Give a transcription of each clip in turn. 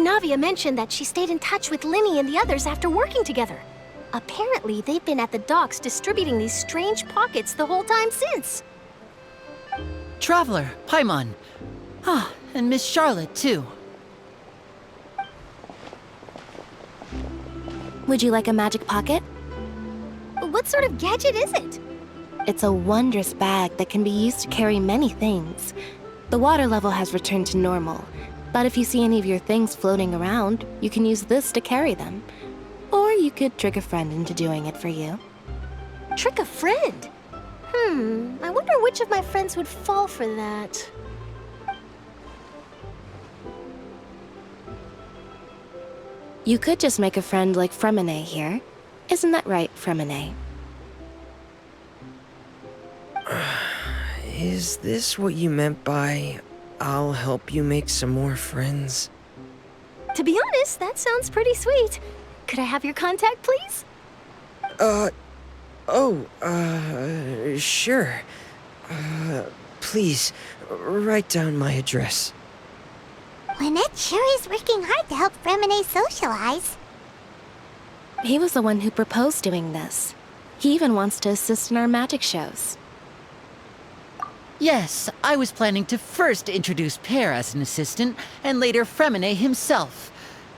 Navia mentioned that she stayed in touch with Linny and the others after working together. Apparently, they've been at the docks distributing these strange pockets the whole time since. Traveler, Paimon. Ah, and Miss Charlotte, too. Would you like a magic pocket? What sort of gadget is it? It's a wondrous bag that can be used to carry many things. The water level has returned to normal, but if you see any of your things floating around, you can use this to carry them. Or you could trick a friend into doing it for you. Trick a friend? I wonder which of my friends would fall for that. You could just make a friend like Fremine here. Isn't that right, Fremine? Is this what you meant by, I'll help you make some more friends? To be honest, that sounds pretty sweet. Could I have your contact, please? Sure. Please, write down my address. Lynette sure is working hard to help Fremine socialize. He was the one who proposed doing this. He even wants to assist in our magic shows. Yes, I was planning to first introduce Pear as an assistant, and later Fremine himself.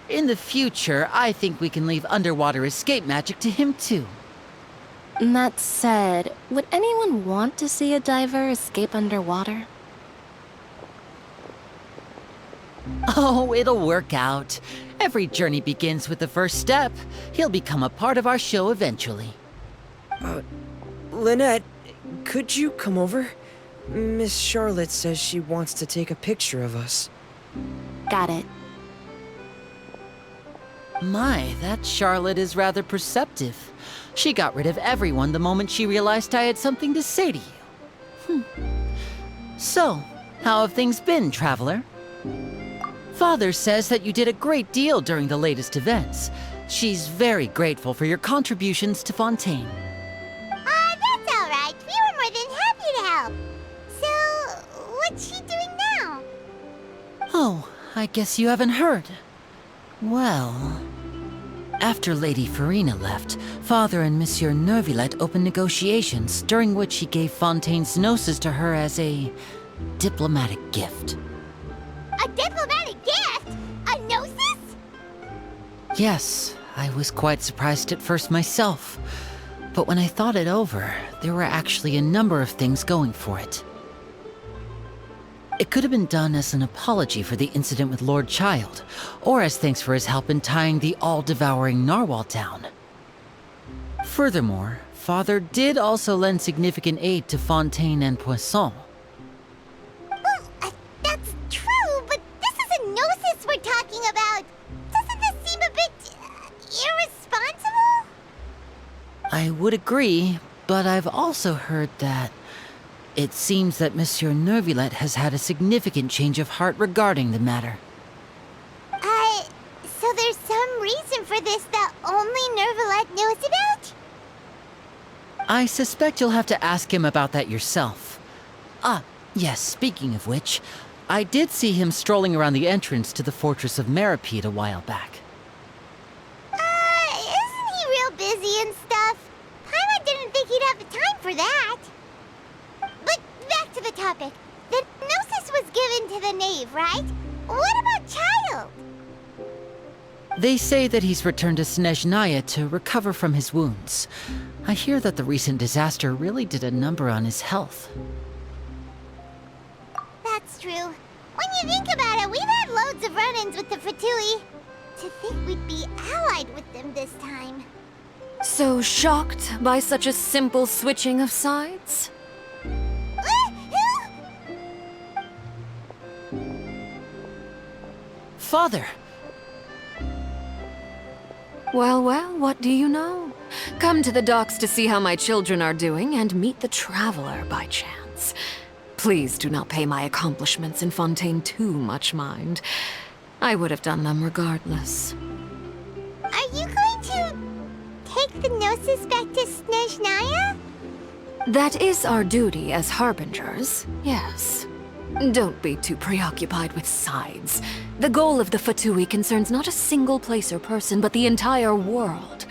In the future, I think we can leave underwater escape magic to him too. That said, would anyone want to see a diver escape underwater? Oh, it'll work out. Every journey begins with the first step. He'll become a part of our show eventually. Lynette, could you come over? Miss Charlotte says she wants to take a picture of us. Got it. My, that Charlotte is rather perceptive. She got rid of everyone the moment she realized I had something to say to you. So, how have things been, Traveler? Father says that you did a great deal during the latest events. She's very grateful for your contributions to Fontaine. That's all right. We were more than happy to help. So, what's she doing now? Oh, I guess you haven't heard. Well, after Lady Farina left, Father and Monsieur Neuvillette opened negotiations, during which he gave Fontaine's gnosis to her as a diplomatic gift. A diplomatic gift? A gnosis? Yes, I was quite surprised at first myself. But when I thought it over, there were actually a number of things going for it. It could have been done as an apology for the incident with Lord Child, or as thanks for his help in tying the all-devouring narwhal down. Furthermore, Father did also lend significant aid to Fontaine and Poisson. Well, that's true, but this is a gnosis we're talking about. Doesn't this seem a bit irresponsible? I would agree, but I've also heard that it seems that Monsieur Neuvillette has had a significant change of heart regarding the matter. So there's some reason for this that only Neuvillette knows about? I suspect you'll have to ask him about that yourself. Ah, yes, speaking of which, I did see him strolling around the entrance to the Fortress of Meripede a while back. Isn't he real busy and stuff? Paimon didn't think he'd have the time for that. But back to the topic. The gnosis was given to the knave, right? What about Child? They say that he's returned to Snezhnaya to recover from his wounds. I hear that the recent disaster really did a number on his health. That's true. When you think about it, we've had loads of run-ins with the Fatui. To think we'd be allied with them this time. So shocked by such a simple switching of sides? Father! Well, well, what do you know? Come to the docks to see how my children are doing and meet the Traveler by chance. Please do not pay my accomplishments in Fontaine too much mind. I would have done them regardless. Are you going to take the gnosis back to Snezhnaya? That is our duty as harbingers, yes. Don't be too preoccupied with sides. The goal of the Fatui concerns not a single place or person, but the entire world.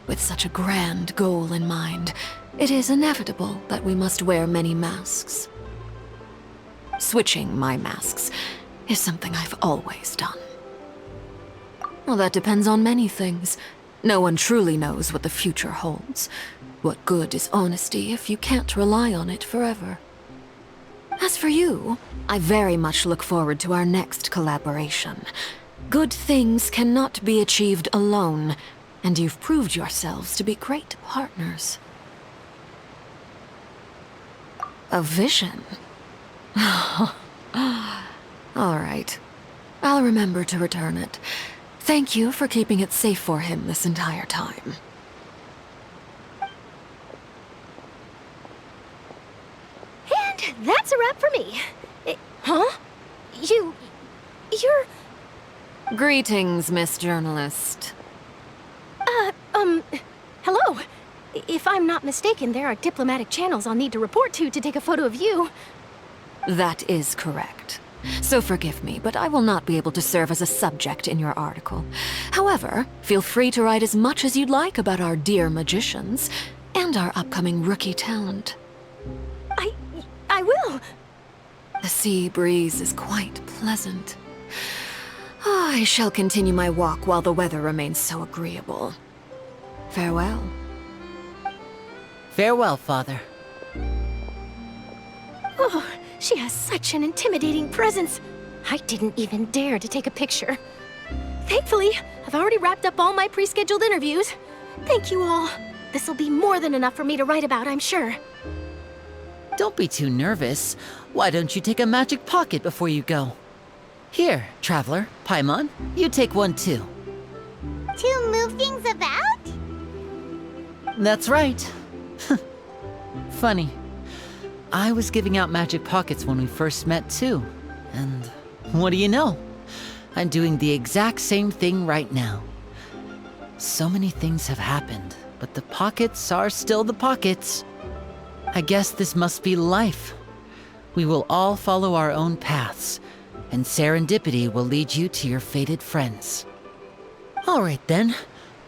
With such a grand goal in mind, it is inevitable that we must wear many masks. Switching my masks is something I've always done. Well, that depends on many things. No one truly knows what the future holds. What good is honesty if you can't rely on it forever? As for you, I very much look forward to our next collaboration. Good things cannot be achieved alone, and you've proved yourselves to be great partners. A vision? All right. I'll remember to return it. Thank you for keeping it safe for him this entire time. And that's a wrap for me. Huh? You're... Greetings, Miss Journalist. Hello. If I'm not mistaken, there are diplomatic channels I'll need to report to take a photo of you. That is correct. So forgive me, but I will not be able to serve as a subject in your article. However, feel free to write as much as you'd like about our dear magicians and our upcoming rookie talent. I will. The sea breeze is quite pleasant. I shall continue my walk while the weather remains so agreeable. Farewell. Farewell, Father. Oh, she has such an intimidating presence. I didn't even dare to take a picture. Thankfully, I've already wrapped up all my pre-scheduled interviews. Thank you all. This'll be more than enough for me to write about, I'm sure. Don't be too nervous. Why don't you take a magic pocket before you go? Here, Traveler, Paimon, you take one too. To move things about? That's right. Funny. I was giving out magic pockets when we first met too. And what do you know? I'm doing the exact same thing right now. So many things have happened, but the pockets are still the pockets. I guess this must be life. We will all follow our own paths, and serendipity will lead you to your fated friends. All right then.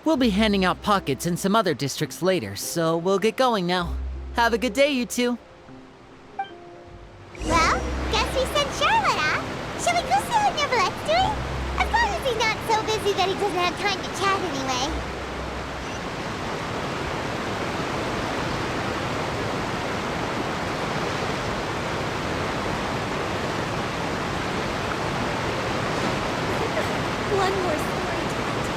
We'll be handing out pockets in some other districts later, so we'll get going now. Have a good day, you two. Well, guess we sent Charlotte, huh? Shall we go see how Neverlette's doing? As long as he's not so busy that he doesn't have time to chat anyway. One more story to add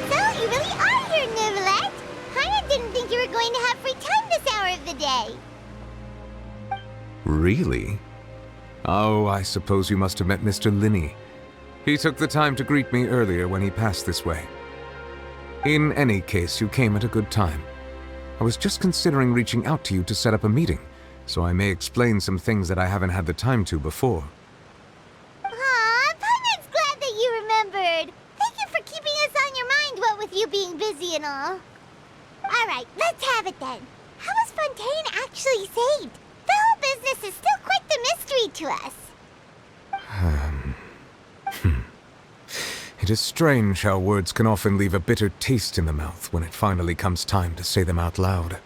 So, you really are here, Neverlette. Paimon didn't think you were going to have free time this hour of the day. Really? Oh, I suppose you must have met Mr. Linney. He took the time to greet me earlier when he passed this way. In any case, you came at a good time. I was just considering reaching out to you to set up a meeting, so I may explain some things that I haven't had the time to before. Aw, Paimon's glad that you remembered. Thank you for keeping us on your mind, what with you being busy and all. Alright, let's have it then. How was Fontaine actually saved? The whole business is still quite the mystery to us. It is strange how words can often leave a bitter taste in the mouth when it finally comes time to say them out loud.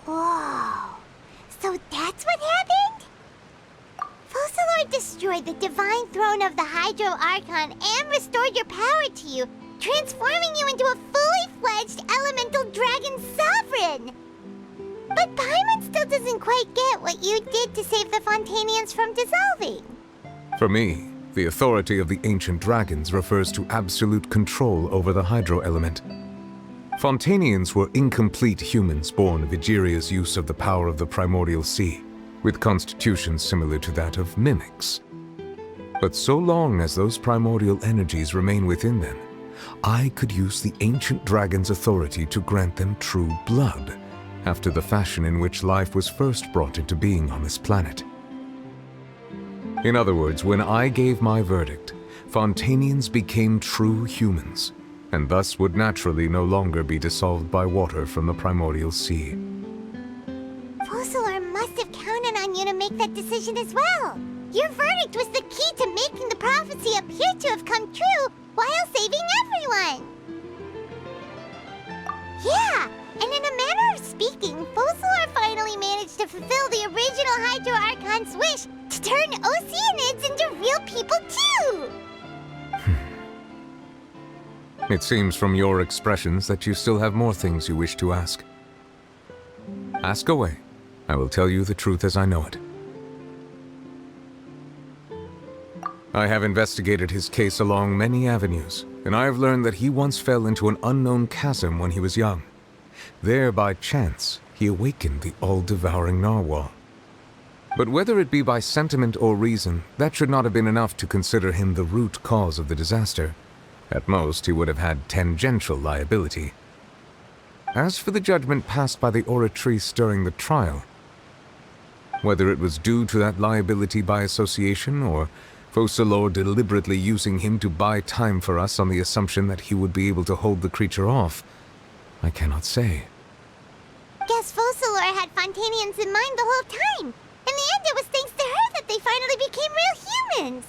Whoa. So that's what happened? Fossil Fosular destroyed the divine throne of the Hydro Archon and restored your power to you, transforming you into a fully fledged elemental dragon sovereign. But Paimon still doesn't quite get what you did to save the Fontanians from dissolving. For me, the authority of the ancient dragons refers to absolute control over the hydro element. Fontanians were incomplete humans born of Egeria's use of the power of the primordial sea, with constitutions similar to that of mimics. But so long as those primordial energies remain within them, I could use the ancient dragon's authority to grant them true blood, after the fashion in which life was first brought into being on this planet. In other words, when I gave my verdict, Fontanians became true humans, and thus would naturally no longer be dissolved by water from the primordial sea. Fosular must have counted on you to make that decision as well. Your verdict was the key to making the prophecy appear to have come true while saving everyone. Yeah, and in a manner of speaking, Fosular finally managed to fulfill the original Hydro Archon's wish to turn Oceanids into real people too! It seems from your expressions that you still have more things you wish to ask. Ask away. I will tell you the truth as I know it. I have investigated his case along many avenues, and I have learned that he once fell into an unknown chasm when he was young. There, by chance, he awakened the all-devouring narwhal. But whether it be by sentiment or reason, that should not have been enough to consider him the root cause of the disaster. At most, he would have had tangential liability. As for the judgment passed by the oratrice during the trial, whether it was due to that liability by association, or Fosular deliberately using him to buy time for us on the assumption that he would be able to hold the creature off, I cannot say. Guess Fosular had Fontanians in mind the whole time. In the end, it was thanks to her that they finally became real humans.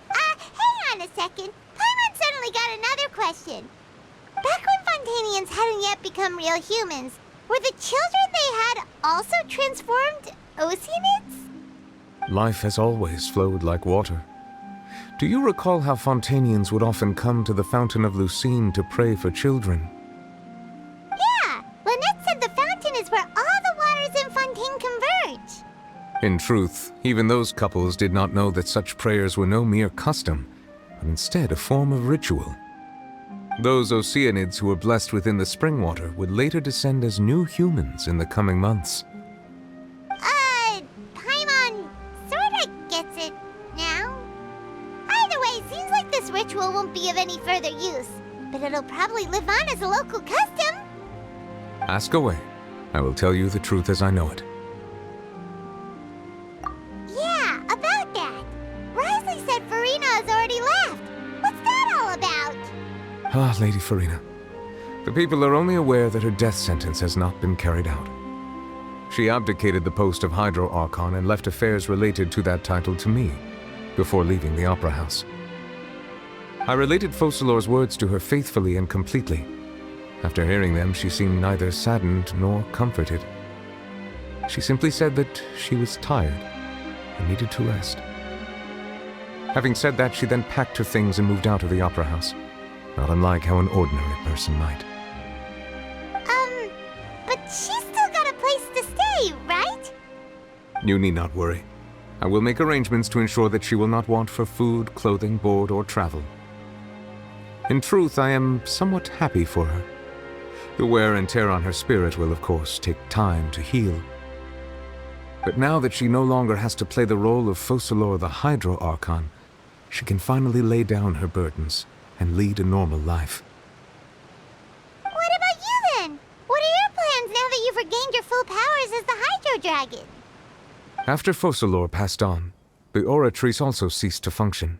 Hang on a second. Paimon suddenly got another question. Back when Fontanians hadn't yet become real humans, were the children they had also transformed Oceanids? Life has always flowed like water. Do you recall how Fontanians would often come to the Fountain of Lucine to pray for children? Yeah, Lynette said the fountain is where all the waters in Fontaine converge. In truth, even those couples did not know that such prayers were no mere custom, but instead a form of ritual. Those Oceanids who were blessed within the spring water would later descend as new humans in the coming months. Paimon sorta gets it now. Either way, seems like this ritual won't be of any further use, but it'll probably live on as a local custom. Ask away. I will tell you the truth as I know it. Yeah, about that. Risley said Farina has already left. What's that all about? Ah, Lady Farina. The people are only aware that her death sentence has not been carried out. She abdicated the post of Hydro Archon and left affairs related to that title to me, before leaving the Opera House. I related Fosular's words to her faithfully and completely. After hearing them, she seemed neither saddened nor comforted. She simply said that she was tired and needed to rest. Having said that, she then packed her things and moved out of the Opera House, not unlike how an ordinary person might. But she's still got a place to stay, right? You need not worry. I will make arrangements to ensure that she will not want for food, clothing, board, or travel. In truth, I am somewhat happy for her. The wear and tear on her spirit will, of course, take time to heal. But now that she no longer has to play the role of Fosular the Hydro Archon, she can finally lay down her burdens and lead a normal life. What about you then? What are your plans now that you've regained your full powers as the Hydro Dragon? After Fosular passed on, the Oratrice also ceased to function.